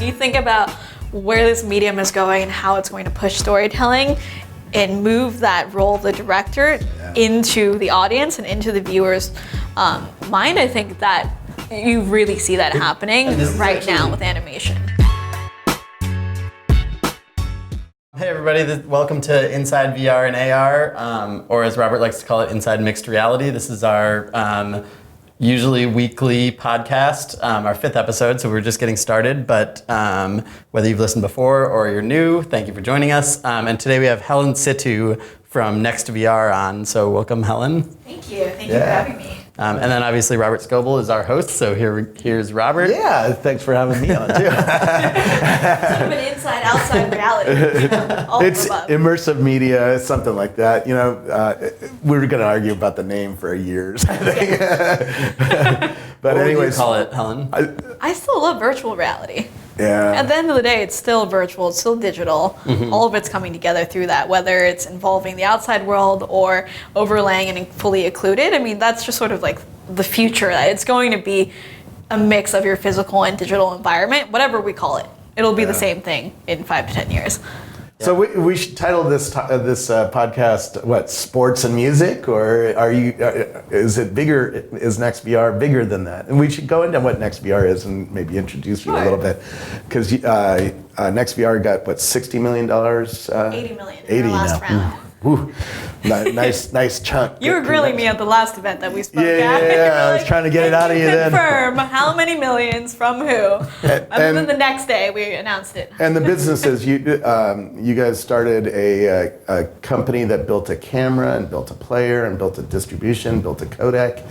you think about where this medium is going and how it's going to push storytelling and move that role of the director into the audience and into the viewer's mind, I think that you really see that happening right now with animation. Hey everybody, welcome to Inside VR and AR, or as Robert likes to call it, Inside Mixed Reality. This is our usually weekly podcast, our 5th episode, so we're just getting started, but whether you've listened before or you're new, thank you for joining us. And today we have Helen Situ from NextVR on, so welcome Helen. Thank you for having me. And then obviously Robert Scoble is our host, so here's Robert. Yeah, thanks for having me on too. Sort of an inside-outside reality. It's immersive media, something like that. You know, we were going to argue about the name for years, I think. But what anyways, would you call it, Helen? I still love virtual reality. Yeah. At the end of the day, it's still virtual, it's still digital. Mm-hmm. All of it's coming together through that, whether it's involving the outside world or overlaying and fully occluded. I mean, that's just sort of like the future. It's going to be a mix of your physical and digital environment, whatever we call it. It'll be the same thing in 5 to 10 years. So we should title this podcast what, sports and music, or is it bigger? Is NextVR bigger than that? And we should go into what NextVR is and maybe introduce you a little bit, because NextVR got what, $60 million? 80 million in the last round. Ooh, nice chunk. You were grilling me at the last event that we spoke at. Yeah, I was trying to get it out of you then. Confirm how many millions from who. And then the next day we announced it. And the business is, you guys started a company that built a camera and built a player and built a distribution, built a codec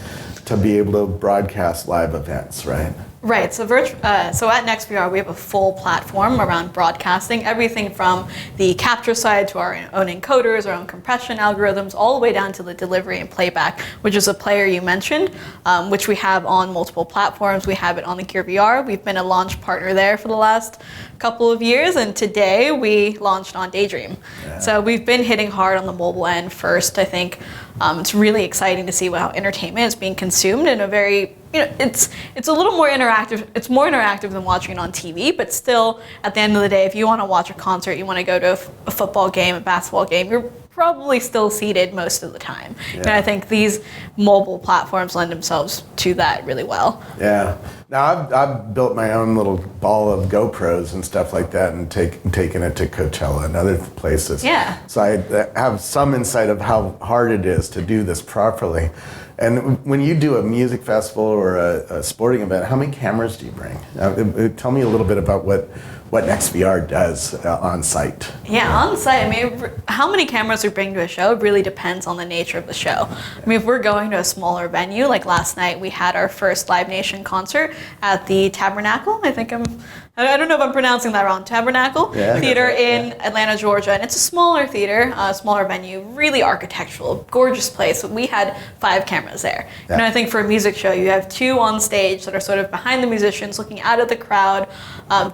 to be able to broadcast live events, right? Right, so at NextVR we have a full platform around broadcasting, everything from the capture side to our own encoders, our own compression algorithms, all the way down to the delivery and playback, which is a player you mentioned, which we have on multiple platforms. We have it on the Gear VR. We've been a launch partner there for the last couple of years, and today we launched on Daydream. Yeah. So we've been hitting hard on the mobile end first, I think. It's really exciting to see how entertainment is being consumed in a very, it's a little more interactive. It's more interactive than watching it on TV, but still, at the end of the day, if you want to watch a concert, you want to go to a football game, a basketball game, you're probably still seated most of the time. Yeah. And I think these mobile platforms lend themselves to that really well. Yeah. Now I've built my own little ball of GoPros and stuff like that, and taken it to Coachella and other places. Yeah. So I have some insight of how hard it is to do this properly. And when you do a music festival or a sporting event, how many cameras do you bring? Tell me a little bit about what NextVR does on site. Yeah, on site, I mean, how many cameras we bring to a show really depends on the nature of the show. I mean, if we're going to a smaller venue, like last night, we had our first Live Nation concert at the Tabernacle. I don't know if I'm pronouncing that wrong. Tabernacle Theater in Atlanta, Georgia. And it's a smaller theater, a smaller venue, really architectural, gorgeous place. We had 5 cameras there. Yeah. And I think for a music show, you have 2 on stage that are sort of behind the musicians, looking out at the crowd,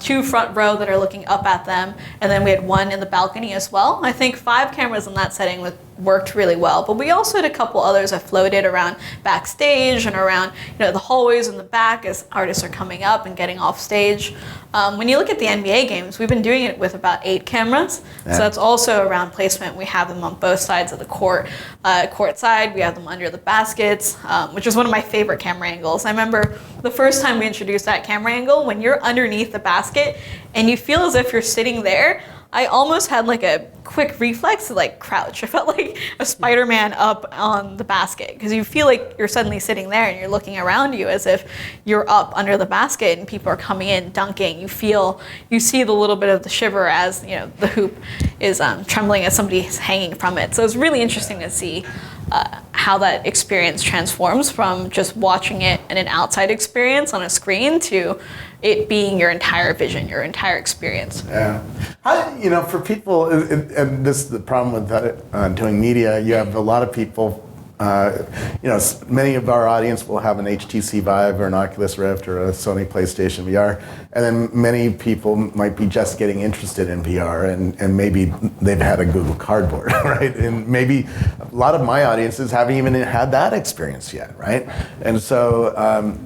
2 front row that are looking up at them, and then we had 1 in the balcony as well. I think 5 cameras in that setting worked really well, but we also had a couple others that floated around backstage and around the hallways in the back as artists are coming up and getting off stage. When you look at the NBA games, we've been doing it with about 8 cameras. Yeah. So that's also around placement. We have them on both sides of the court side. We have them under the baskets, which is one of my favorite camera angles. I remember the first time we introduced that camera angle, when you're underneath the basket and you feel as if you're sitting there, I almost had like a quick reflex to like crouch. I felt like a Spider-Man up on the basket, because you feel like you're suddenly sitting there and you're looking around you as if you're up under the basket and people are coming in, dunking. You see the little bit of the shiver as the hoop is trembling as somebody's hanging from it. So it's really interesting to see how that experience transforms from just watching it in an outside experience on a screen to it being your entire vision, your entire experience. Yeah. For people, and this is the problem with that, doing media, you have a lot of people, many of our audience will have an HTC Vive or an Oculus Rift or a Sony PlayStation VR, and then many people might be just getting interested in VR, and maybe they've had a Google Cardboard, right? And maybe a lot of my audiences haven't even had that experience yet, right? And so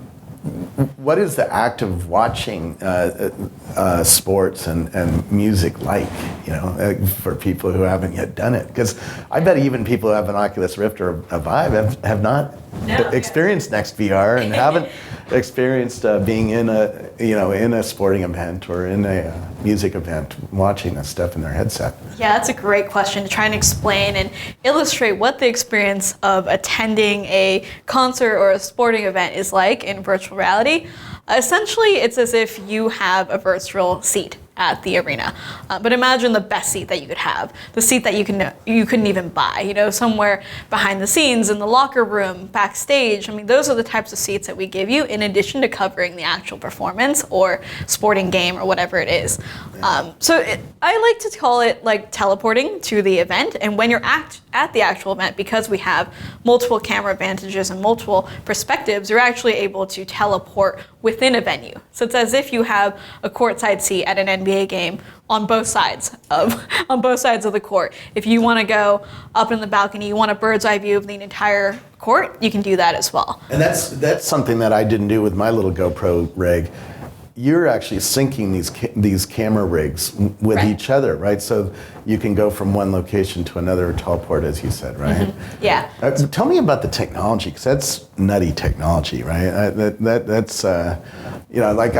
what is the act of watching sports and music like, for people who haven't yet done it? Because I bet even people who have an Oculus Rift or a Vive have not experienced NextVR and haven't experienced being in a sporting event or in a music event, watching this stuff in their headset. Yeah, that's a great question to try and explain and illustrate what the experience of attending a concert or a sporting event is like in virtual reality. Essentially, it's as if you have a virtual seat at the arena. But imagine the best seat that you could have, the seat that you couldn't even buy, somewhere behind the scenes, in the locker room, backstage. I mean, those are the types of seats that we give you in addition to covering the actual performance or sporting game or whatever it is. I like to call it like teleporting to the event. And when you're at the actual event, because we have multiple camera advantages and multiple perspectives, you're actually able to teleport within a venue. So it's as if you have a courtside seat at an NBA game on both sides of the court. If you want to go up in the balcony, you want a bird's eye view of the entire court, you can do that as well. And that's something that I didn't do with my little GoPro rig. You're actually syncing these camera rigs with each other, right? So you can go from one location to another, teleport, as you said, right? Mm-hmm. Yeah. Tell me about the technology, because that's nutty technology, right? That's like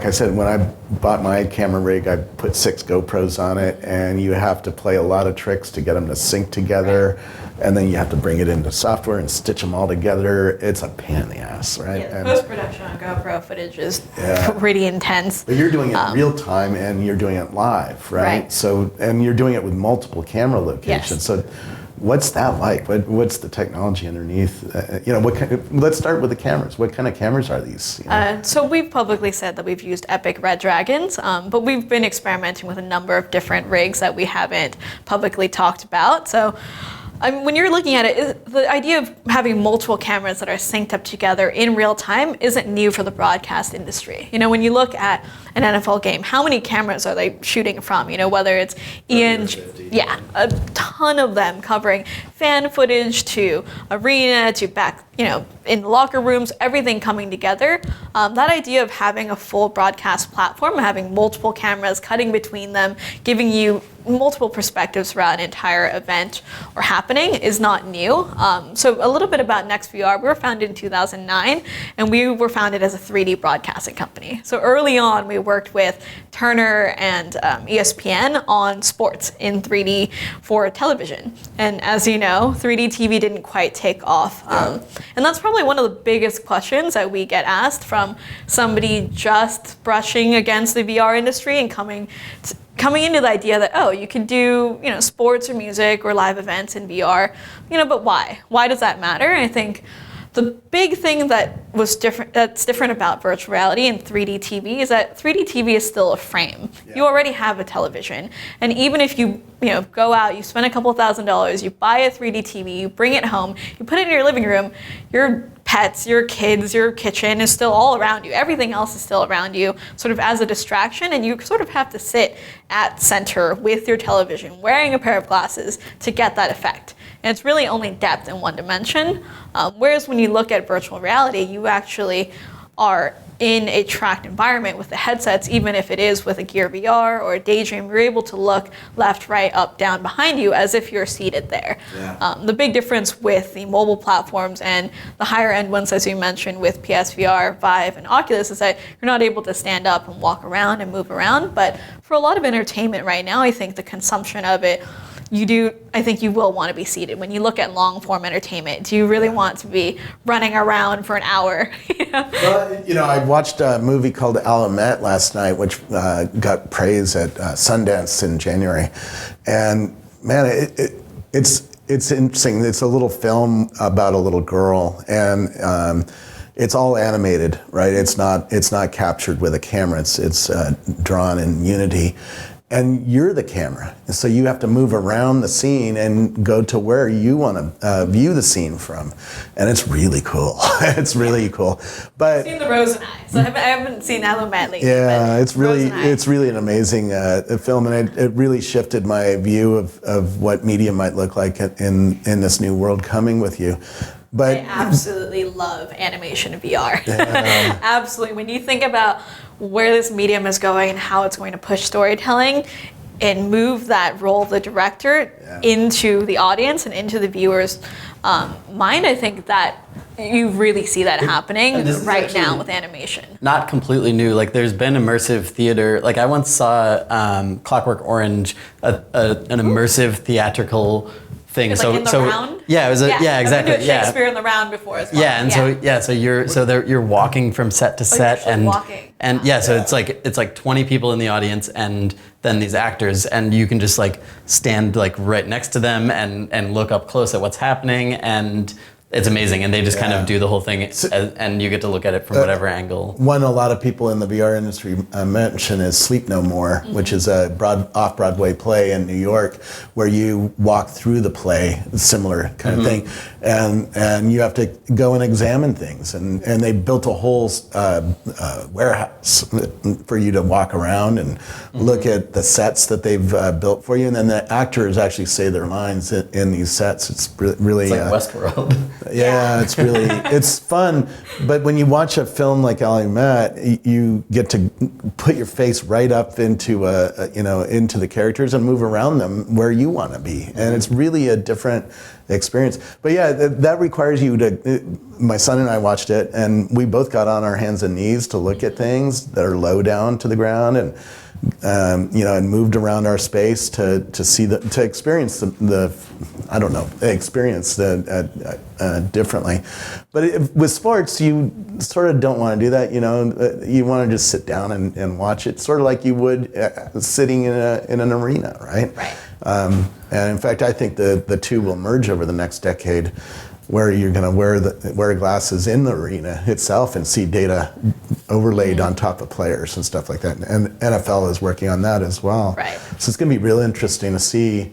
I said, when I bought my camera rig, I put 6 GoPros on it, and you have to play a lot of tricks to get them to sync together. And then you have to bring it into software and stitch them all together. It's a pain in the ass, right? Yeah, post-production on GoPro footage is pretty intense. But you're doing it in real time and you're doing it live, right? So, and you're doing it with multiple camera locations. Yes. So what's that like? What's the technology underneath? Let's start with the cameras. What kind of cameras are these? So we've publicly said that we've used Epic Red Dragons, but we've been experimenting with a number of different rigs that we haven't publicly talked about. So when you're looking at it, the idea of having multiple cameras that are synced up together in real time isn't new for the broadcast industry. When you look at an NFL game, how many cameras are they shooting from? Whether it's a ton of them covering fan footage to arena to back, in locker rooms, everything coming together. That idea of having a full broadcast platform, having multiple cameras cutting between them, giving you multiple perspectives throughout an entire event or happening is not new. So a little bit about NextVR. We were founded in 2009, and we were founded as a 3D broadcasting company. So early on, we worked with Turner and ESPN on sports in 3D for television. And as you know, 3D TV didn't quite take off. And that's probably one of the biggest questions that we get asked from somebody just brushing against the VR industry and coming into the idea that, you can do, sports or music or live events in VR, but why? Why does that matter? And I think the big thing that's different about virtual reality and 3D TV is that 3D TV is still a frame. Yeah. You already have a television. And even if you go out, you spend a couple $1,000s, you buy a 3D TV, you bring it home, you put it in your living room, your pets, your kids, your kitchen is still all around you. Everything else is still around you, sort of as a distraction, and you sort of have to sit at center with your television, wearing a pair of glasses to get that effect. And it's really only depth in one dimension. Whereas when you look at virtual reality, you actually are in a tracked environment with the headsets, even if it is with a Gear VR or a Daydream, you're able to look left, right, up, down behind you as if you're seated there. Yeah. The big difference with the mobile platforms and the higher end ones, as you mentioned, with PSVR, Vive, and Oculus, is that you're not able to stand up and walk around and move around. But for a lot of entertainment right now, I think the consumption of it, I think you will want to be seated. When you look at long form entertainment, do you really want to be running around for an hour? Well, I watched a movie called Alamet last night, which got praise at Sundance in January. And man, it's interesting. It's a little film about a little girl, and it's all animated, right? It's not captured with a camera. It's drawn in Unity. And you're the camera, so you have to move around the scene and go to where you want to view the scene from, and it's really cool. It's really cool. But I've seen The Rose and I, so I haven't seen Alamet lately. Yeah, it's really an amazing film, and it really shifted my view of what media might look like in this new world coming with you. But I absolutely love animation in VR. Absolutely. When you think about where this medium is going and how it's going to push storytelling and move that role of the director into the audience and into the viewer's mind, I think that you really see that happening right now with animation. Not completely new. Like there's been immersive theater. Like I once saw Clockwork Orange, an immersive theatrical thing. Like in the round? Yeah, it was exactly. I've been to Shakespeare in the round before as well. Yeah, and so you're walking from set to set and so it's like 20 people in the audience and then these actors, and you can just like stand like right next to them and look up close at what's happening, and it's amazing, and they just kind of do the whole thing, and you get to look at it from whatever angle. One a lot of people in the VR industry mention is Sleep No More, which is a off-Broadway play in New York where you walk through the play, similar kind of thing, and you have to go and examine things. And they built a whole warehouse for you to walk around and look at the sets that they've built for you, and then the actors actually say their lines in these sets. It's really... It's like Westworld. Yeah, it's really, it's fun. But when you watch a film like Alumet, you get to put your face right up into into the characters and move around them where you want to be. And it's really a different experience. But yeah, that requires you to, my son and I watched it, and we both got on our hands and knees to look at things that are low down to the ground, and and moved around our space to experience experience differently. But with sports, you sort of don't want to do that. You want to just sit down and watch it, sort of like you would sitting in an arena, right? Right. And in fact, I think the two will merge over the next decade, where you're going to wear glasses in the arena itself and see data overlaid on top of players and stuff like that. And NFL is working on that as well. Right. So it's going to be real interesting to see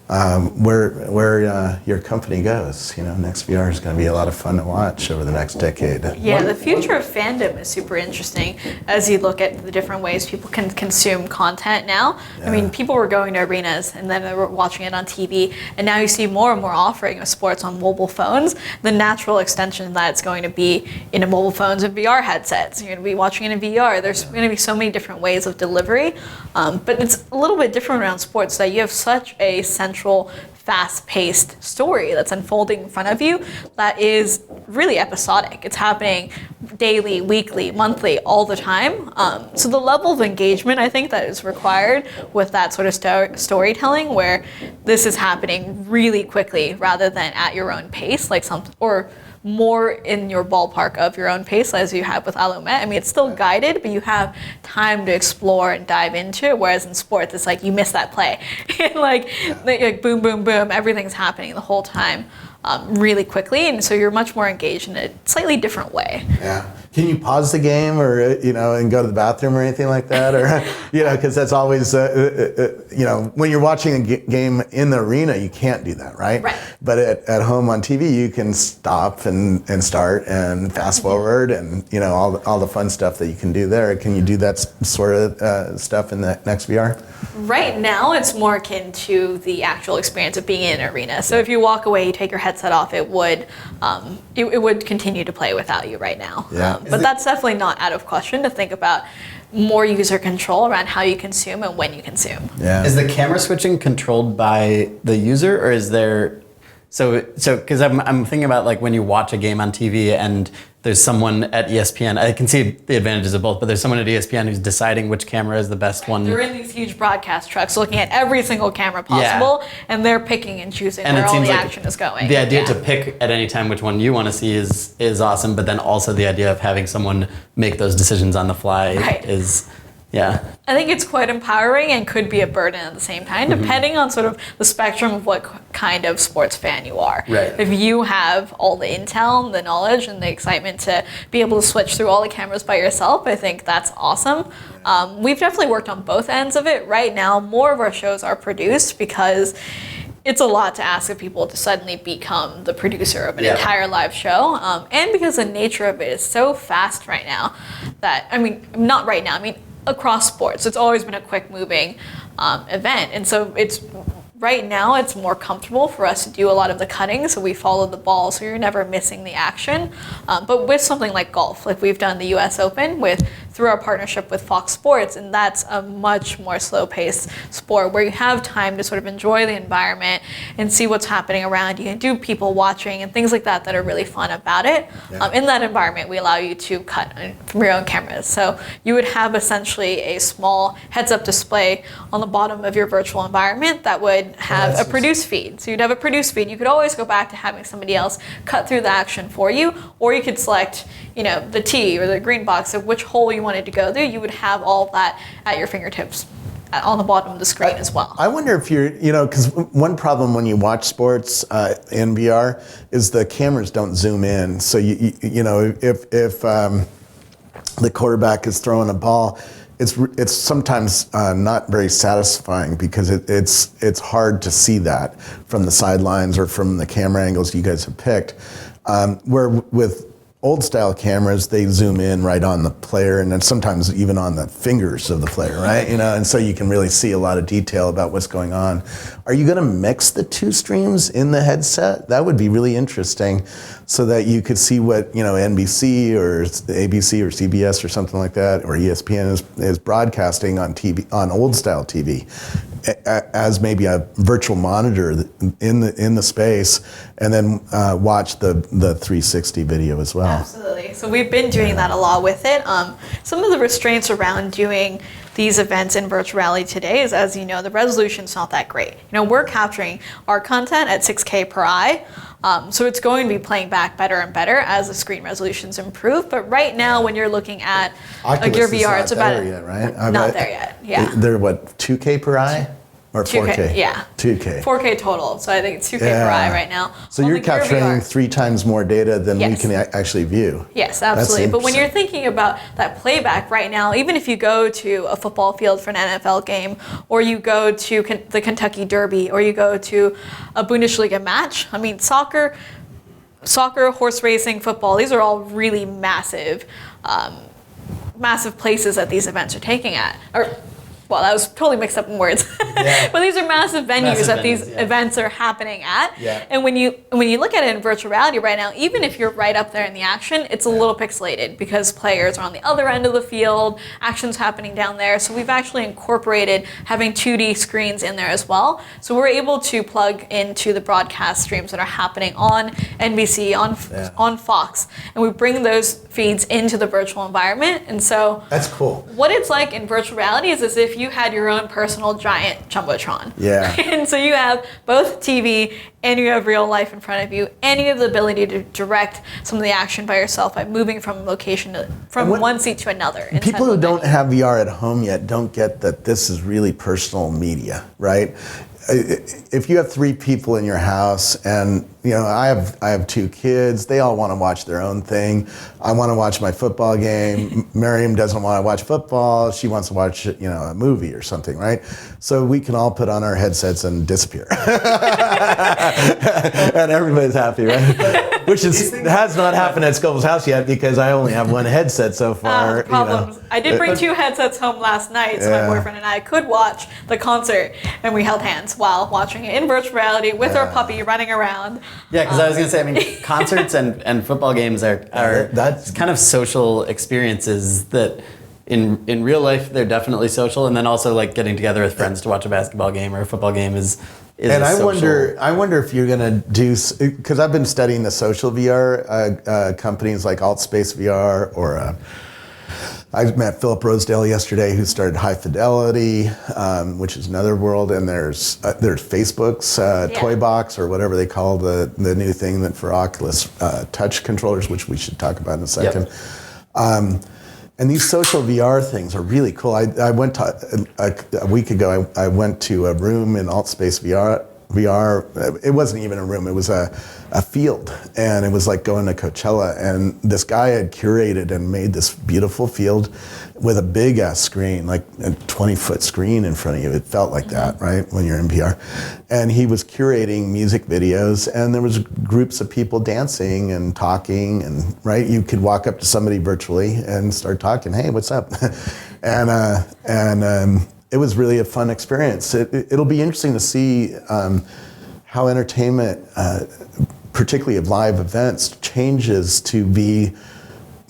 where your company goes. NextVR is going to be a lot of fun to watch over the next decade. Yeah, the future of fandom is super interesting as you look at the different ways people can consume content now. Yeah. I mean, people were going to arenas and then they were watching it on TV, and now you see more and more offering of sports on mobile phones. The natural extension of that is going to be in mobile phones and VR headsets. You're going to be watching it in VR. There's going to be so many different ways of delivery, but it's a little bit different around sports, that you have such a central, fast-paced story that's unfolding in front of you that is really episodic. It's happening daily, weekly, monthly, all the time. So the level of engagement, I think, that is required with that sort of storytelling, where this is happening really quickly rather than at your own pace, or more in your ballpark of your own pace, as you have with Alumet. I mean, it's still guided, but you have time to explore and dive into it, whereas in sports, it's like you miss that play. like boom, boom, boom, everything's happening the whole time really quickly, and so you're much more engaged in a slightly different way. Yeah. Can you pause the game, or and go to the bathroom or anything like that, or because that's always when you're watching a game in the arena, you can't do that, right? Right. But at home on TV, you can stop and start and fast forward, and all the fun stuff that you can do there. Can you do that sort of stuff in the NextVR? Right now, it's more akin to the actual experience of being in an arena. So if you walk away, you take your headset off, it would continue to play without you right now. Yeah. But that's definitely not out of question to think about more user control around how you consume and when you consume. Yeah. Is the camera switching controlled by the user, or is there... So because I'm thinking about like when you watch a game on TV and there's someone at ESPN, I can see the advantages of both, but there's someone at ESPN who's deciding which camera is the best one. They're in these huge broadcast trucks looking at every single camera possible, and they're picking and choosing where all the action is going. The idea to pick at any time which one you want to see is awesome, but then also the idea of having someone make those decisions on the fly is... Yeah. I think it's quite empowering and could be a burden at the same time, depending on sort of the spectrum of what kind of sports fan you are. Right. If you have all the intel, the knowledge, and the excitement to be able to switch through all the cameras by yourself, I think that's awesome. We've definitely worked on both ends of it. Right now, more of our shows are produced because it's a lot to ask of people to suddenly become the producer of an entire live show. And because the nature of it is so fast right now that, not right now, across sports, it's always been a quick moving event. And so it's right now it's more comfortable for us to do a lot of the cutting, so we follow the ball, so you're never missing the action. But with something like golf, like we've done the US Open through our partnership with Fox Sports, and that's a much more slow-paced sport where you have time to sort of enjoy the environment and see what's happening around you and do people watching and things like that that are really fun about it. Yeah. In that environment, we allow you to cut from your own cameras. So you would have essentially a small heads-up display on the bottom of your virtual environment that would have a produce feed. So you'd have a produce feed. You could always go back to having somebody else cut through the action for you, or you could select, the tee or the green box of which hole you wanted to go through. You would have all of that at your fingertips on the bottom of the screen as well. I wonder if you're, because one problem when you watch sports in VR is the cameras don't zoom in. So if the quarterback is throwing a ball, it's sometimes not very satisfying because it's hard to see that from the sidelines or from the camera angles you guys have picked. Where with old style cameras, they zoom in right on the player and then sometimes even on the fingers of the player, right? And so you can really see a lot of detail about what's going on. Are you going to mix the two streams in the headset? That would be really interesting so that you could see what, NBC or ABC or CBS or something like that, or ESPN is broadcasting on TV, on old style TV, as maybe a virtual monitor in the space, and then watch the 360 video as well. Absolutely. So we've been doing that a lot with it. Some of the restraints around doing these events in virtual reality today is, as you know, the resolution's not that great. We're capturing our content at 6K per eye. So it's going to be playing back better and better as the screen resolutions improve. But right now, when you're looking at your VR, it's about there yet, right? Not there yet. Yeah. They're what, 2K per eye or 4K? 2K, yeah. 2K. 4K total. So I think it's 2K per eye right now. So On you're the Gear capturing VR. 3 times more data than we Yes. can actually view. Yes, absolutely. But when interesting. you're thinking about that playback right now, even if you go to a football field for an NFL game, or you go to the Kentucky Derby, or you go to a Bundesliga match, soccer, horse racing, football, these are all really massive places that these events are taking at. Well, that was totally mixed up in words. Yeah. But these are massive venues that these yeah. events are happening at. Yeah. And when you look at it in virtual reality right now, even if you're right up there in the action, it's a little pixelated because players are on the other end of the field, action's happening down there. So we've actually incorporated having 2D screens in there as well. So we're able to plug into the broadcast streams that are happening on NBC, on Fox, and we bring those feeds into the virtual environment. And so That's cool. what it's like in virtual reality is as if you had your own personal giant jumbotron. Yeah. And so you have both TV and you have real life in front of you, and you have the ability to direct some of the action by yourself by moving from one seat to another. People who don't have VR at home yet don't get that this is really personal media, right? If you have 3 people in your house, and I have 2 kids, they all want to watch their own thing. I want to watch my football game. Miriam doesn't want to watch football. She wants to watch a movie or something, right? So we can all put on our headsets and disappear, and everybody's happy, right? Which has not happened at Scoble's house yet because I only have one headset so far. Problems. I did bring 2 headsets home last night, so my boyfriend and I could watch the concert, and we held hands while watching it in virtual reality with our puppy running around. Yeah, because I was going to say, concerts and football games are that's kind of social experiences that in real life they're definitely social, and then also like getting together with friends to watch a basketball game or a football game is and a I social. wonder if you're gonna do, because I've been studying the social VR companies like Altspace VR, or I met Philip Rosedale yesterday, who started High Fidelity, which is another world, and there's Facebook's Toy Box, or whatever they call the new thing that for Oculus Touch controllers, which we should talk about in a second. Yep. And these social VR things are really cool. I went to, a week ago, I went to a room in Altspace VR. It wasn't even a room, it was a field, and it was like going to Coachella, and this guy had curated and made this beautiful field with a big ass screen, like a 20-foot screen in front of you. It felt like that, right, when you're in VR. And he was curating music videos, and there was groups of people dancing and talking, and right, you could walk up to somebody virtually and start talking, hey, what's up? and it was really a fun experience. It'll be interesting to see how entertainment, particularly of live events, changes to be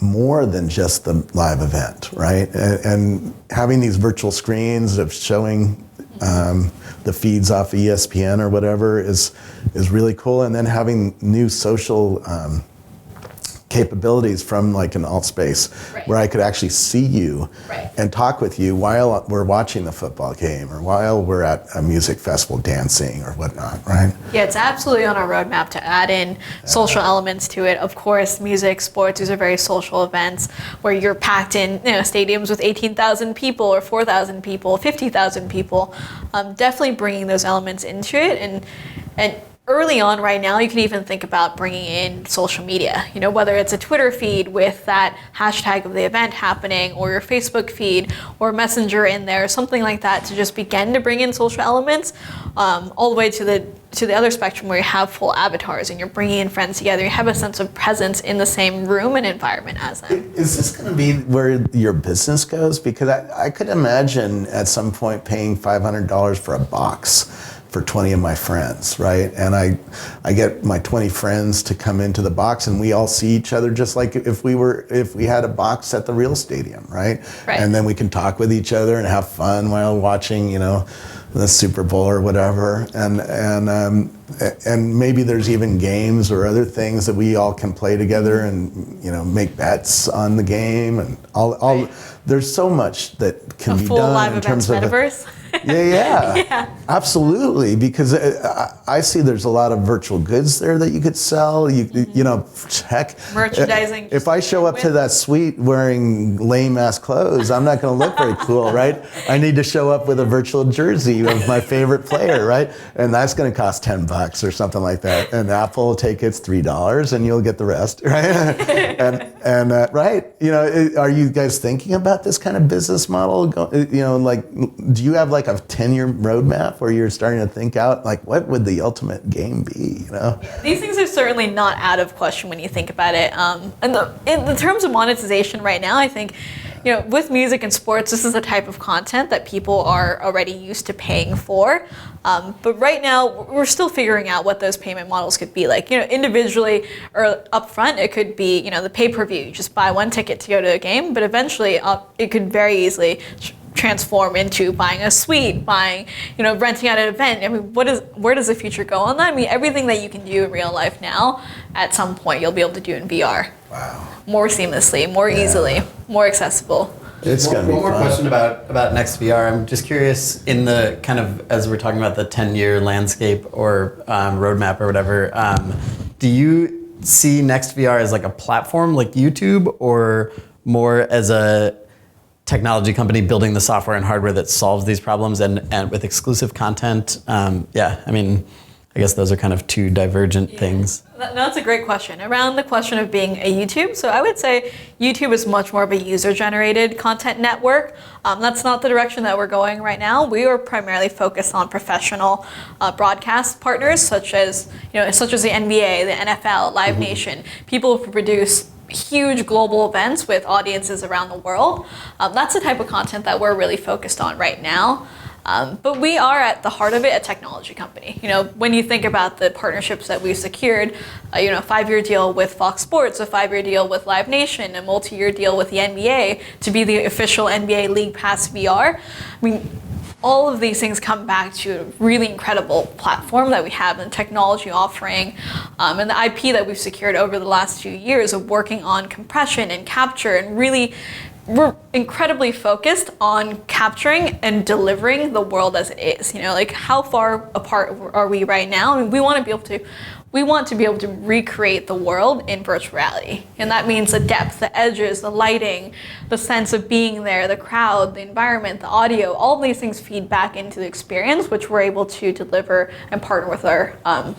more than just the live event, right? And having these virtual screens of showing the feeds off ESPN or whatever is really cool. And then having new social capabilities from like an alt space where I could actually see you and talk with you while we're watching the football game or while we're at a music festival dancing or whatnot, right? Yeah, it's absolutely on our roadmap to add in social elements to it. Of course, music, sports, these are very social events where you're packed in stadiums with 18,000 people or 4,000 people, 50,000 people. Definitely bringing those elements into it. And early on right now, you can even think about bringing in social media, whether it's a Twitter feed with that hashtag of the event happening or your Facebook feed or Messenger in there, something like that to just begin to bring in social elements all the way to the other spectrum where you have full avatars and you're bringing in friends together. You have a sense of presence in the same room and environment as them. Is this going to be where your business goes? Because I could imagine at some point paying $500 for a box for 20 of my friends, right? And I get my 20 friends to come into the box and we all see each other just like if we had a box at the real stadium, right? And then we can talk with each other and have fun while watching, the Super Bowl or whatever. And maybe there's even games or other things that we all can play together and, make bets on the game and all there's so much that can be done in terms of metaverse. Yeah, absolutely. Because I see there's a lot of virtual goods there that you could sell. Heck, merchandising. If I show up to that suite wearing lame ass clothes, I'm not going to look very cool, right? I need to show up with a virtual jersey of my favorite player, right? And that's going to cost $10 or something like that. And Apple will take its $3, and you'll get the rest, right? Right? Are you guys thinking about this kind of business model? Do you have like a 10-year roadmap where you're starting to think out like what would the ultimate game be? These things are certainly not out of question when you think about it. In the terms of monetization right now, I think with music and sports, this is the type of content that people are already used to paying for. But right now, we're still figuring out what those payment models could be like. Individually or upfront, it could be the pay-per-view. You just buy one ticket to go to a game, but eventually it could very easily transform into buying a suite, renting out an event. I mean, where does the future go on that? I mean, everything that you can do in real life now, at some point you'll be able to do in VR. Wow. More seamlessly, more easily, more accessible. It's going to be one more fun. question about NextVR. I'm just curious, in the kind of, as we're talking about the 10-year landscape or roadmap or whatever, do you see NextVR as like a platform like YouTube or more as a technology company building the software and hardware that solves these problems and with exclusive content? I guess those are kind of two divergent things. That's a great question. Around the question of being a YouTube, so I would say YouTube is much more of a user-generated content network. That's not the direction that we're going right now. We are primarily focused on professional broadcast partners, such as the NBA, the NFL, Live Nation, people who produce huge global events with audiences around the world. That's the type of content that we're really focused on right now. But we are at the heart of it a technology company. When you think about the partnerships that we've secured, a 5-year deal with Fox Sports, a 5-year deal with Live Nation, a multi-year deal with the NBA to be the official NBA League Pass VR. I mean, all of these things come back to a really incredible platform that we have and technology offering and the IP that we've secured over the last few years of working on compression and capture and really we're incredibly focused on capturing and delivering the world as it is. How far apart are we right now? I mean, we want to be able to recreate the world in virtual reality. And that means the depth, the edges, the lighting, the sense of being there, the crowd, the environment, the audio, all of these things feed back into the experience, which we're able to deliver and partner with our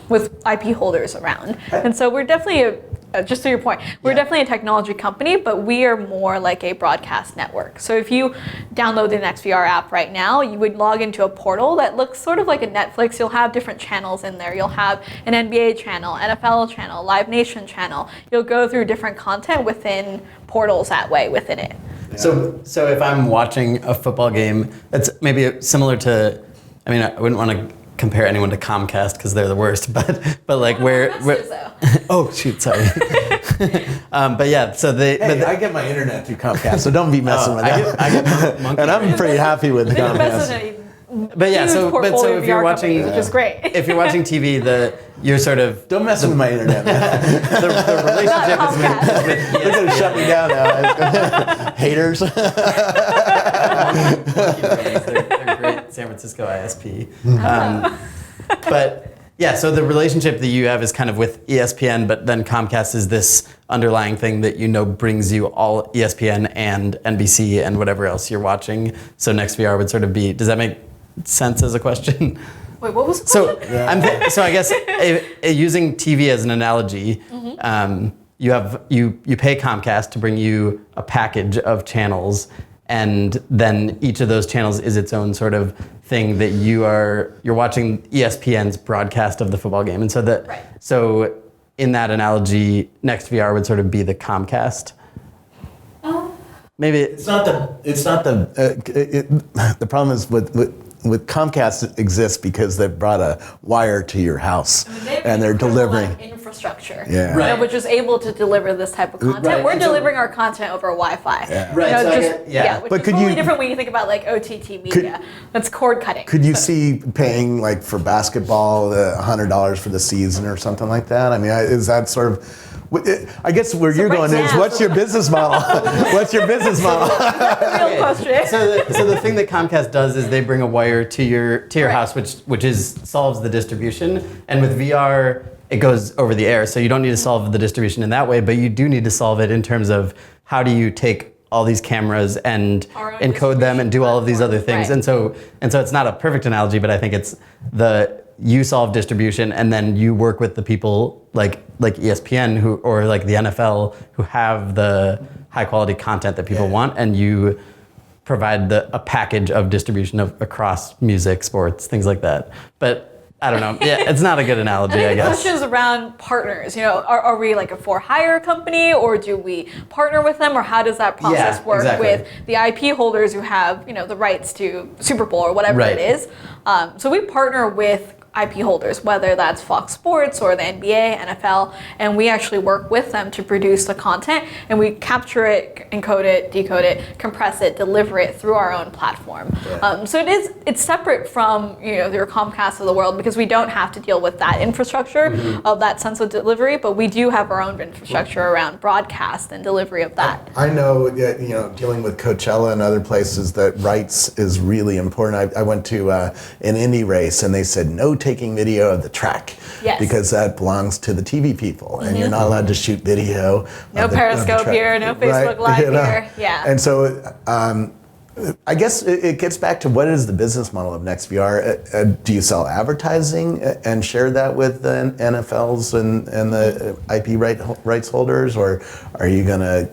with IP holders around. And so we're definitely just to your point, we're definitely a technology company, but we are more like a broadcast network. So if you download the NextVR app right now, you would log into a portal that looks sort of like a Netflix. You'll have different channels in there. You'll have an NBA channel, NFL channel, Live Nation channel. You'll go through different content within portals that way within it. So if I'm watching a football game, that's maybe similar to, I mean, I wouldn't want to compare anyone to Comcast because they're the worst, but like where oh shoot, sorry. But yeah, so I get my internet through Comcast, so don't be messing with that. I get monkey. And I'm pretty happy with Comcast. But yeah, so if you're watching, which is great. If you're watching TV, you're sort of don't mess with my internet. Man. the relationship is with They're gonna shut me down now. Haters. They're great San Francisco ISP. But yeah, so the relationship that you have is kind of with ESPN, but then Comcast is this underlying thing that brings you all ESPN and NBC and whatever else you're watching. So NextVR would sort of be, does that make sense as a question? Wait, what was the question? So I guess using TV as an analogy, you pay Comcast to bring you a package of channels, and then each of those channels is its own sort of thing that you're watching ESPN's broadcast of the football game, and so in that analogy, NextVR would sort of be the Comcast. Maybe it's not the problem is with Comcast, it exists because they brought a wire to your house and they're delivering infrastructure, Right. which is able to deliver this type of content. Right. We're delivering our content over Wi-Fi. Yeah. Right. Which But is could totally you- different when you think about like OTT media. That's cord cutting. Could you see paying like for basketball $100 for the season or something like that? I mean, is that sort of? I guess where you're right going is, now- what's your business model? What's your business model? Real question. So the thing that Comcast does is they bring a wire to your house, which solves the distribution. And with VR, it goes over the air, so you don't need to solve the distribution in that way, but you do need to solve it in terms of how do you take all these cameras and encode them and do all of these other things. Right. And so it's not a perfect analogy, but I think it's you solve distribution, and then you work with the people like ESPN or like the NFL who have the high quality content that people want, and you provide a package of distribution across music, sports, things like that. But I don't know. Yeah, it's not a good analogy, I guess. The question is around partners. Are we like a for-hire company, or do we partner with them, or how does that process work with the IP holders who have the rights to Super Bowl or whatever it is? So we partner with IP holders, whether that's Fox Sports or the NBA, NFL, and we actually work with them to produce the content, and we capture it, encode it, decode it, compress it, deliver it through our own platform. So it's separate from your Comcast of the world, because we don't have to deal with that infrastructure of that sense of delivery, but we do have our own infrastructure around broadcast and delivery of that. I know, dealing with Coachella and other places, that rights is really important. I went to an Indy race, and they said no taking video of the track, because that belongs to the TV people, and you're not allowed to shoot video. No Periscope here, no Facebook Live here. Yeah. And so I guess it gets back to, what is the business model of NextVR? Do you sell advertising and share that with the NFLs and the IP rights holders, or are you going to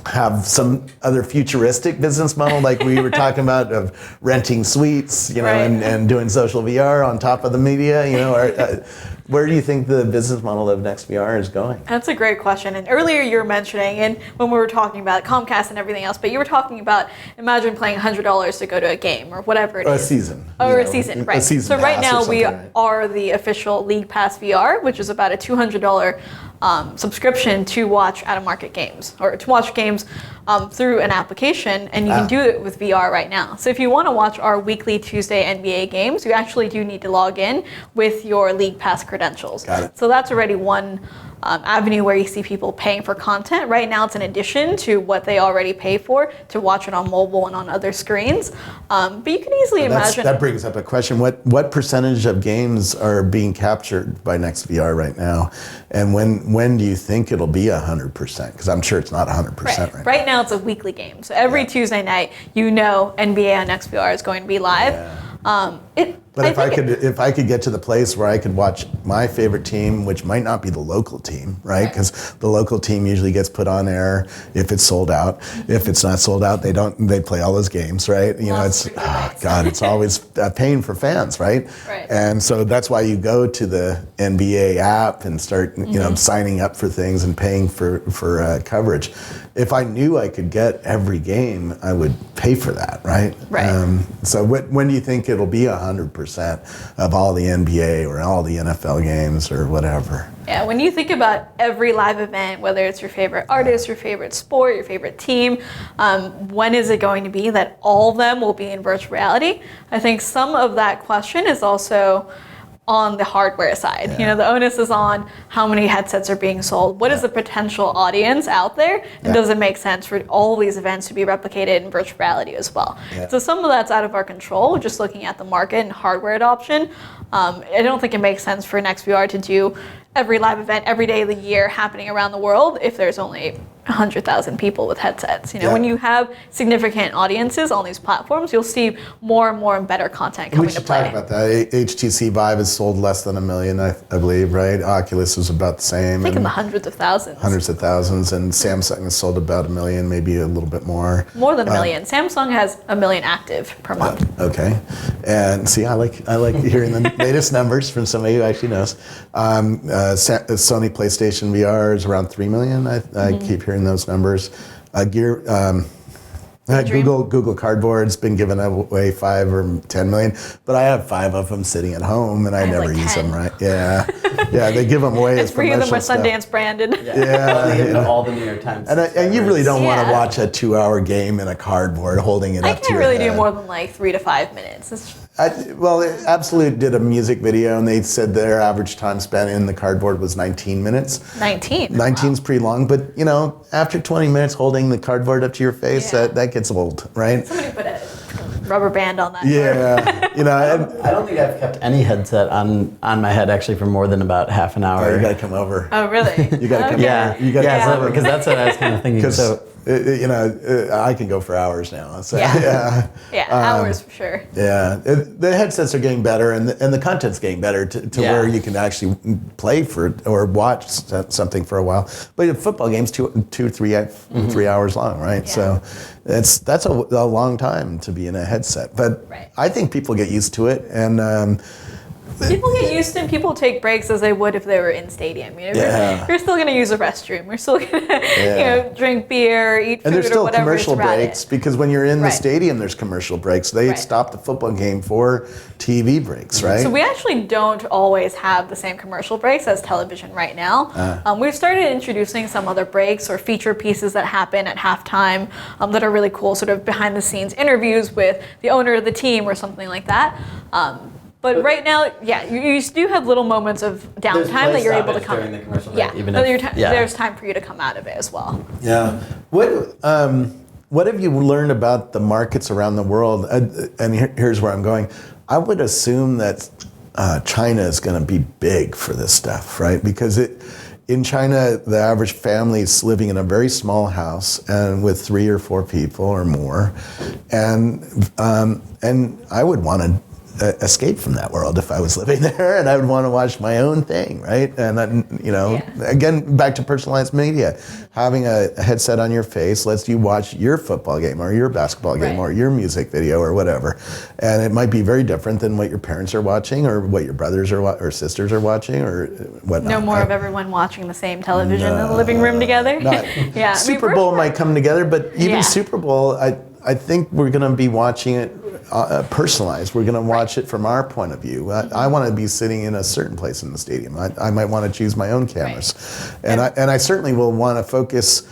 have some other futuristic business model like we were talking about, of renting suites, and doing social VR on top of the media? Where do you think the business model of NextVR is going? That's a great question. And earlier you were mentioning, and when we were talking about Comcast and everything else, but you were talking about, imagine paying $100 to go to a game or whatever it is. Or a season. Or a season, right. A season so right pass now we right? are the official League Pass VR, which is about a $200 subscription to watch out-of-market games, or to watch games through an application, and you can do it with VR right now. So if you want to watch our weekly Tuesday NBA games, you actually do need to log in with your League Pass credentials. Got it. So that's already one avenue where you see people paying for content. Right now it's an addition to what they already pay for to watch it on mobile and on other screens. But you can easily imagine... That brings up a question. What percentage of games are being captured by NextVR right now? And when do you think it'll be 100%? Because I'm sure it's not 100% right now. Right now it's a weekly game. So every Tuesday night, NBA on NextVR is going to be live. But if I could get to the place where I could watch my favorite team, which might not be the local team, right? Because the local team usually gets put on air if it's sold out. If it's not sold out, they play all those games, right? It's always a pain for fans, right? Right. And so that's why you go to the NBA app and start, signing up for things and paying for coverage. If I knew I could get every game, I would pay for that, right? Right. So when do you think it'll be 100% of all the NBA or all the NFL games or whatever? Yeah, when you think about every live event, whether it's your favorite artist, your favorite sport, your favorite team, when is it going to be that all of them will be in virtual reality? I think some of that question is also on the hardware side. Yeah. The onus is on how many headsets are being sold. What is the potential audience out there? And does it make sense for all these events to be replicated in virtual reality as well? Yeah. So some of that's out of our control, just looking at the market and hardware adoption. I don't think it makes sense for NextVR to do every live event every day of the year happening around the world if there's only 100,000 people with headsets. When you have significant audiences on these platforms, you'll see more and more and better content coming to play. We should talk about that. HTC Vive has sold less than 1 million, I believe, right? Oculus is about the same. I think in the hundreds of thousands. Hundreds of thousands, and Samsung has sold about 1 million, maybe a little bit more. More than 1 million. Samsung has 1 million active per month. Okay, and see, I like hearing the latest numbers from somebody who actually knows. Sony PlayStation VR is around 3 million. I keep hearing those numbers. Google Cardboard's been giving away 5 or 10 million, but I have 5 of them sitting at home and I never use them. Right? Yeah, they give them away as promotional stuff. 3 of them are Sundance branded. They give them all the New York Times. And you really don't want to watch a 2-hour game in a cardboard holding it up to your head. I can't really do more than like 3 to 5 minutes. Absolute did a music video, and they said their average time spent in the cardboard was 19 minutes. 19? 19's pretty long, but after 20 minutes holding the cardboard up to your face, that gets old, right? Somebody put a rubber band on that. Yeah, I don't think I've kept any headset on my head actually for more than about half an hour. Oh, you got to come over. Oh, really? You got to come over. Yeah, because that's what I was kind of thinking. So. I can go for hours now. So, hours for sure. Yeah, the headsets are getting better, and the content's getting better to where you can actually play for or watch something for a while. But a football game's 3 hours long, right? Yeah. So that's a long time to be in a headset. But I think people get used to it, and. People get used to it, and people take breaks as they would if they were in stadium. You're still going to use a restroom. You're still going to drink beer, eat food, and there's still or whatever. commercial breaks because when you're in the stadium, there's commercial breaks. They stop the football game for TV breaks, right? So we actually don't always have the same commercial breaks as television right now. We've started introducing some other breaks or feature pieces that happen at halftime that are really cool, sort of behind the scenes interviews with the owner of the team or something like that. But right now, you do have little moments of downtime that you're able to come. During the commercial break, break, there's time for you to come out of it as well. Yeah. What have you learned about the markets around the world? And here's where I'm going. I would assume that China is going to be big for this stuff, right? Because in China, the average family is living in a very small house and with 3 or 4 people or more, and I would want to escape from that world if I was living there, and I would want to watch my own thing, right? And again, back to personalized media. Having a headset on your face lets you watch your football game or your basketball game or your music video or whatever, and it might be very different than what your parents are watching or what your brothers or sisters are watching or whatnot. No more of everyone watching the same television in the living room together. Super Bowl might come together, but even Super Bowl, I think we're going to be watching it personalized. We're going to watch it from our point of view. I want to be sitting in a certain place in the stadium. I might want to choose my own cameras, and I certainly will want to focus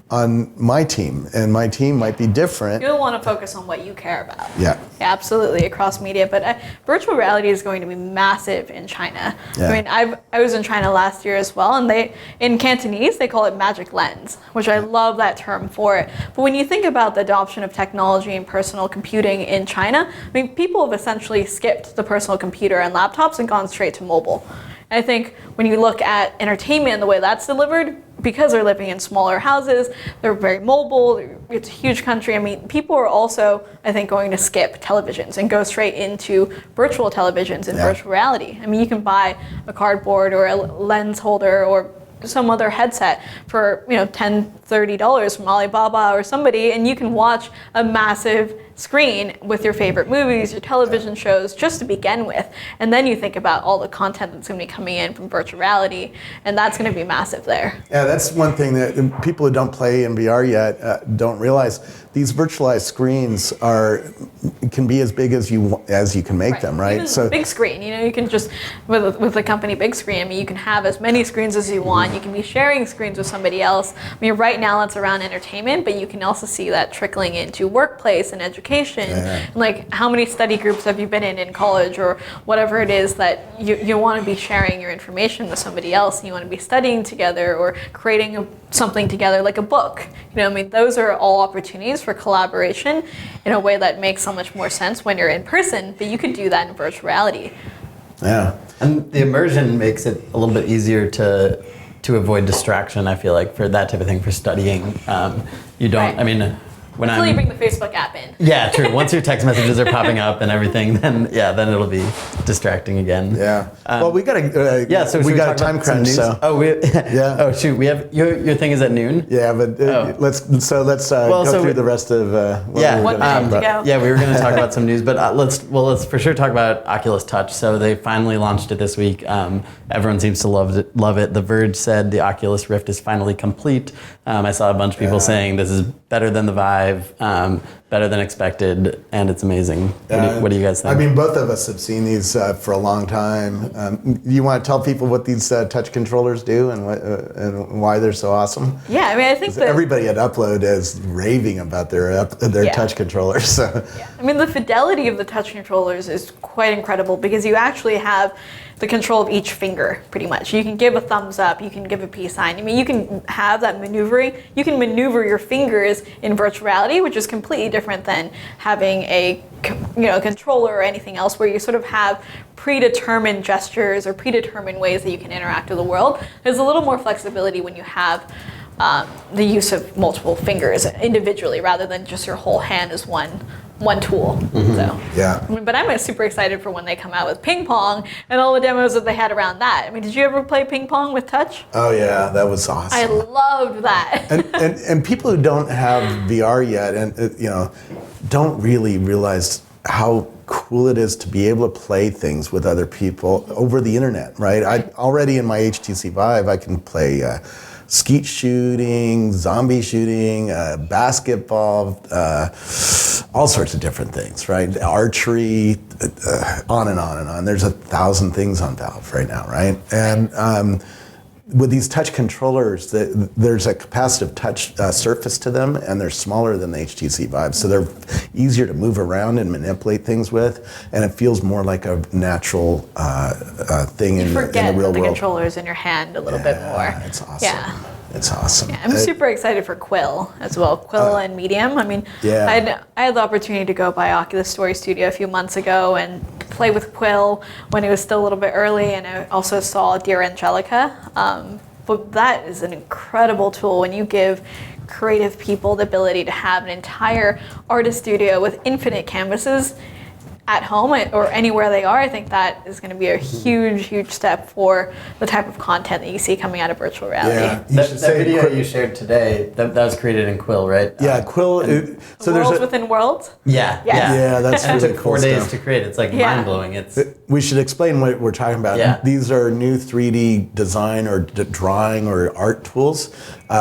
on my team, and my team might be different. You'll want to focus on what you care about. Yeah, absolutely, across media. But virtual reality is going to be massive in China. Yeah. I mean, I was in China last year as well, and in Cantonese they call it magic lens, which I love that term for it. But when you think about the adoption of technology and personal computing in China, I mean, people have essentially skipped the personal computer and laptops and gone straight to mobile. And I think when you look at entertainment and the way that's delivered, because they're living in smaller houses, they're very mobile, it's a huge country. I mean, people are also, I think, going to skip televisions and go straight into virtual televisions and virtual reality. I mean, you can buy a cardboard or a lens holder or some other headset for $10, $30 from Alibaba or somebody, and you can watch a massive screen with your favorite movies, your television shows, just to begin with. And then you think about all the content that's going to be coming in from virtual reality, and that's going to be massive there. Yeah, that's one thing that people who don't play in VR yet don't realize. These virtualized screens can be as big as you can make them, right? Even so big screen, you can just with the company Big Screen. I mean, you can have as many screens as you want. You can be sharing screens with somebody else. I mean, right now it's around entertainment, but you can also see that trickling into workplace and education. And like, how many study groups have you been in college or whatever it is that you want to be sharing your information with somebody else, and you want to be studying together or creating something together, like a book. I mean, those are all opportunities for collaboration in a way that makes so much more sense when you're in person, but you could do that in virtual reality. Yeah. And the immersion makes it a little bit easier to avoid distraction, I feel like, for that type of thing, for studying. You don't, I mean, until you bring the Facebook app in. Yeah, true. Once your text messages are popping up and everything, then it'll be distracting again. Yeah. Well, we got a so we got a time crunch. So. Oh shoot, we have your thing is at noon. Yeah, but let's go through the rest of what we were going to talk about. Yeah, we were going to talk about some news, but let's for sure talk about Oculus Touch. So they finally launched it this week. Everyone seems to love it. The Verge said the Oculus Rift is finally complete. I saw a bunch of people saying this is better than the Vive. Better than expected, and it's amazing. What do you guys think? I mean, both of us have seen these for a long time. You want to tell people what these touch controllers do and why they're so awesome? Yeah, I mean, I think that everybody at Upload is raving about their touch controllers. So. Yeah. I mean, the fidelity of the touch controllers is quite incredible because you actually have the control of each finger, pretty much. You can give a thumbs up, you can give a peace sign. I mean, you can have that maneuvering. You can maneuver your fingers in virtual reality, which is completely different than having a controller or anything else where you sort of have predetermined gestures or predetermined ways that you can interact with the world. There's a little more flexibility when you have the use of multiple fingers individually rather than just your whole hand as one tool. Mm-hmm. So yeah. I mean, but I'm super excited for when they come out with ping pong and all the demos that they had around that. I mean, did you ever play ping pong with touch? Oh yeah, that was awesome. I loved that. and people who don't have VR yet and don't really realize how cool it is to be able to play things with other people over the internet, right? I already in my HTC Vive I can play skeet shooting, zombie shooting, basketball, all sorts of different things, right? Archery, on and on and on. There's 1,000 things on Valve right now, right? And with these touch controllers, there's a capacitive touch surface to them, and they're smaller than the HTC Vive, so they're easier to move around and manipulate things with, and it feels more like a natural thing in the real world. You forget the controllers in your hand a little bit more. It's awesome. Yeah. It's awesome. Yeah, I'm super excited for Quill as well. Quill and Medium. I mean, I had the opportunity to go by Oculus Story Studio a few months ago and play with Quill when it was still a little bit early, and I also saw Dear Angelica. But that is an incredible tool when you give creative people the ability to have an entire artist studio with infinite canvases at home or anywhere they are. I think that is going to be a huge step for the type of content that you see coming out of virtual reality. Yeah, that video you shared today, that was created in Quill, right? Yeah, Quill. So worlds within worlds? Yeah. Yeah, that's really It took cool 4 days stuff. to create. It's like mind-blowing. We should explain what we're talking about. Yeah. These are new 3D design or drawing or art tools.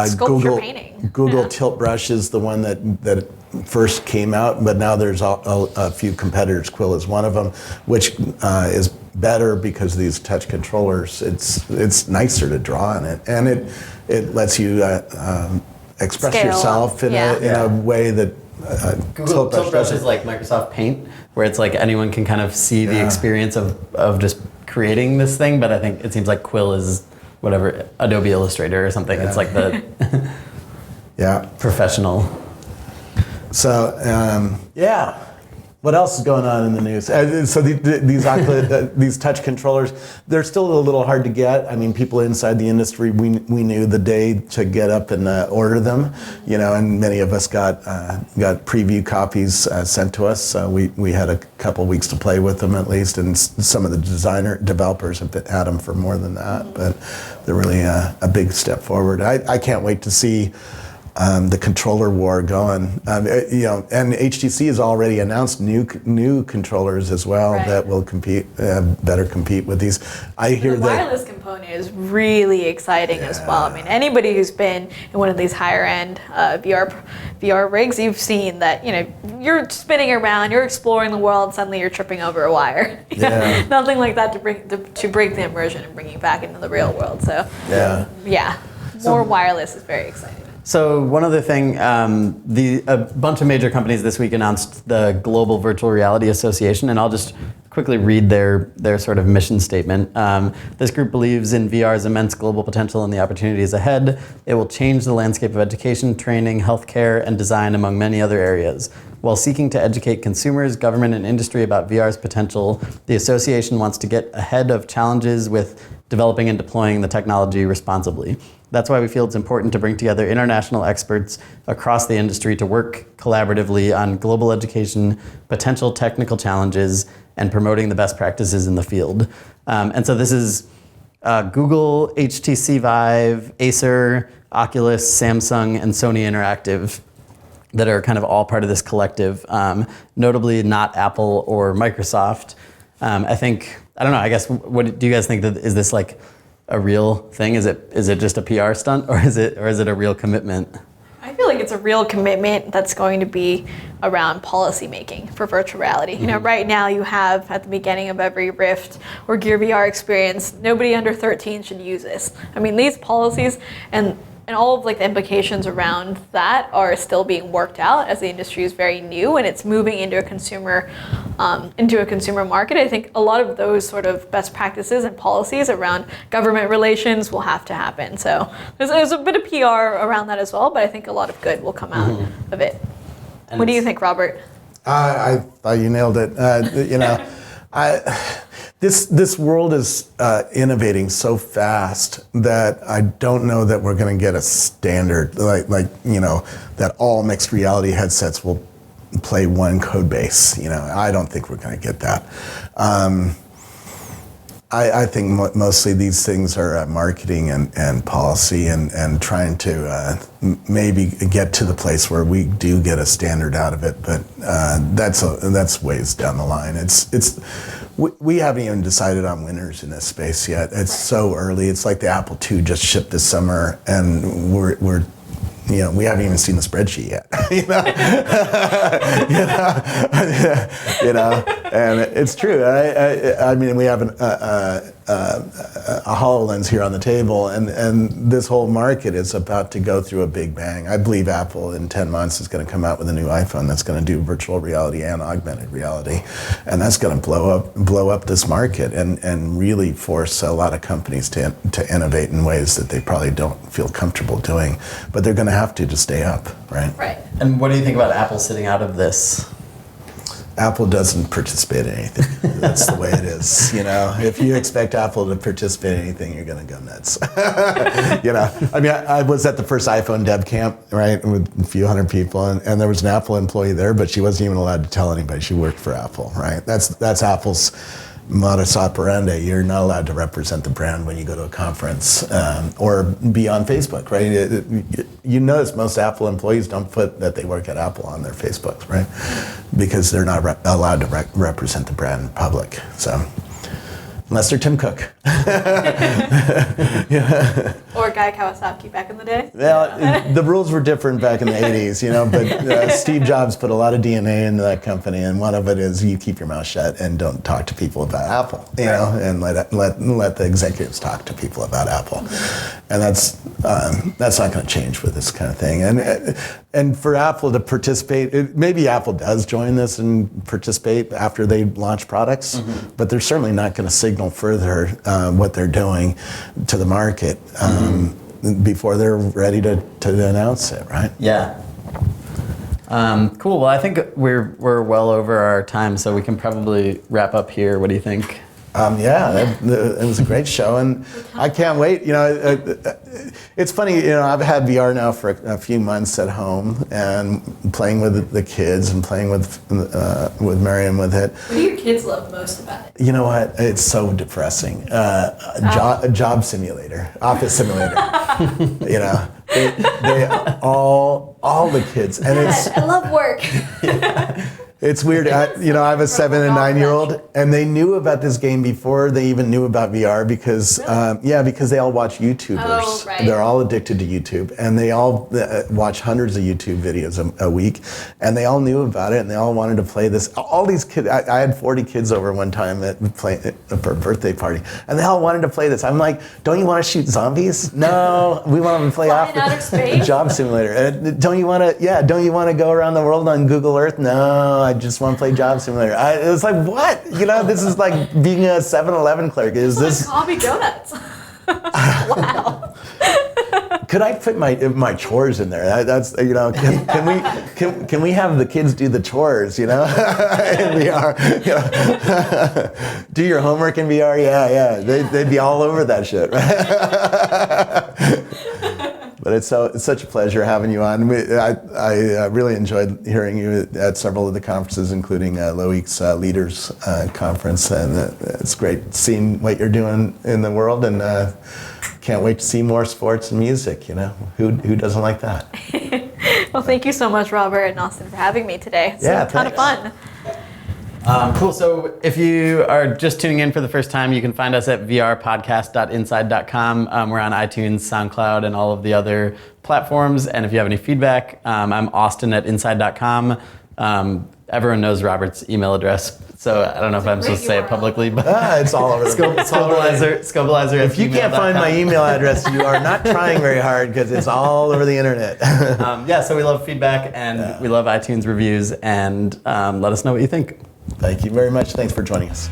Sculpture painting. Google Tilt Brush is the one that first came out, but now there's a few competitors. Quill is one of them, which is better because of these touch controllers. It's nicer to draw in it, and it lets you express Scale yourself in a way that Google Tilt Brush is like Microsoft Paint, where it's like anyone can kind of see the experience of just creating this thing, but I think it seems like Quill is whatever, Adobe Illustrator or something. It's like the professional. So What else is going on in the news? So these Oculus, these touch controllers, they're still a little hard to get. I mean, people inside the industry, we knew the day to get up and order them, and many of us got preview copies sent to us. So we had a couple weeks to play with them at least, and some of the developers have had them for more than that. But they're really a big step forward. I can't wait to see the controller war going, and HTC has already announced new controllers as well that will better compete with these. I hear the wireless component is really exciting as well. I mean, anybody who's been in one of these higher end VR rigs, you've seen that you're spinning around, you're exploring the world, suddenly you're tripping over a wire. Nothing like that to break the immersion and bring you back into the real world. So more wireless is very exciting. So one other thing, a bunch of major companies this week announced the Global Virtual Reality Association, and I'll just quickly read their sort of mission statement. This group believes in VR's immense global potential and the opportunities ahead. It will change the landscape of education, training, healthcare, and design, among many other areas. While seeking to educate consumers, government, and industry about VR's potential, the association wants to get ahead of challenges with developing and deploying the technology responsibly. That's why we feel it's important to bring together international experts across the industry to work collaboratively on global education, potential technical challenges, and promoting the best practices in the field. And so this is Google, HTC Vive, Acer, Oculus, Samsung, and Sony Interactive that are kind of all part of this collective, notably not Apple or Microsoft. I don't know, I guess, what do you guys think? Is this like a real thing? Is it just a PR stunt, or is it a real commitment? I feel like it's a real commitment that's going to be around policy making for virtual reality. Right now you have at the beginning of every Rift or Gear VR experience, nobody under 13 should use this. I mean, these policies and all of like the implications around that are still being worked out as the industry is very new and it's moving into a consumer market. I think a lot of those sort of best practices and policies around government relations will have to happen. So there's a bit of PR around that as well, but I think a lot of good will come out of it. And what do you think, Robert? I thought you nailed it. This world is innovating so fast that I don't know that we're going to get a standard that all mixed reality headsets will play one code base. I don't think we're going to get that. I think mostly these things are marketing and policy and trying to maybe get to the place where we do get a standard out of it, but that's ways down the line. We haven't even decided on winners in this space yet. It's so early. It's like the Apple II just shipped this summer, and we haven't even seen the spreadsheet yet. And it's true. I mean, we have a HoloLens here on the table, and this whole market is about to go through a big bang. I believe Apple in 10 months is going to come out with a new iPhone that's going to do virtual reality and augmented reality, and that's going to blow up this market and really force a lot of companies to innovate in ways that they probably don't feel comfortable doing, but they're going to have to stay up, right? Right. And what do you think about Apple sitting out of this? Apple doesn't participate in anything. That's the way it is. If you expect Apple to participate in anything, you're going to go nuts. I mean, I was at the first iPhone dev camp, right, with a few hundred people, and there was an Apple employee there, but she wasn't even allowed to tell anybody she worked for Apple, right? That's Apple's modus operandi. You're not allowed to represent the brand when you go to a conference or be on Facebook, right? You notice most Apple employees don't put that they work at Apple on their Facebooks, right? Because they're not allowed to represent the brand in public. So, unless they're Tim Cook. Or Guy Kawasaki back in the day. Well, the rules were different back in the 80s, but Steve Jobs put a lot of DNA into that company, and one of it is you keep your mouth shut and don't talk to people about Apple, and let the executives talk to people about Apple. And that's not going to change with this kind of thing. And for Apple to participate, maybe Apple does join this and participate after they launch products, but they're certainly not going to signal further what they're doing to the market before they're ready to announce it, right? Yeah. Cool. Well, I think we're well over our time, so we can probably wrap up here. What do you think? It was a great show, and I can't wait. It's funny. I've had VR now for a few months at home, and playing with the kids and playing with Marion with it. What do your kids love most about it? You know what? It's so depressing. Job simulator, office simulator. They all the kids, and it's. I love work. It's weird. I have a 7 and 9-year-old, and they knew about this game before they even knew about VR because, because they all watch YouTubers. Oh, right. They're all addicted to YouTube, and they all watch hundreds of YouTube videos a week, and they all knew about it, and they all wanted to play this. All these kids, I had 40 kids over one time for a birthday party, and they all wanted to play this. I'm like, don't you want to shoot zombies? No, we want them to play off outer space? Job simulator. Don't you want to go around the world on Google Earth? No, I just want to play Job Simulator. It was like, what? This is like being a 7-Eleven clerk. Is this coffee donuts? Wow. Could I put my chores in there? That's can we have the kids do the chores? In VR. Do your homework in VR? Yeah. They'd be all over that shit. But it's such a pleasure having you on. I really enjoyed hearing you at several of the conferences, including Loic's Leaders Conference, and it's great seeing what you're doing in the world, and can't wait to see more sports and music. Who doesn't like that? Well, thank you so much, Robert and Austin, for having me today. It's been a ton of fun. Cool. So if you are just tuning in for the first time, you can find us at vrpodcast.inside.com. We're on iTunes, SoundCloud, and all of the other platforms. And if you have any feedback, I'm Austin at inside.com. Everyone knows Robert's email address, so I don't know if I'm supposed to say it publicly, but it's all over the Scobleizer. If you can't find my email address, you are not trying very hard because it's all over the internet. So we love feedback, and we love iTunes reviews, and let us know what you think. Thank you very much. Thanks for joining us.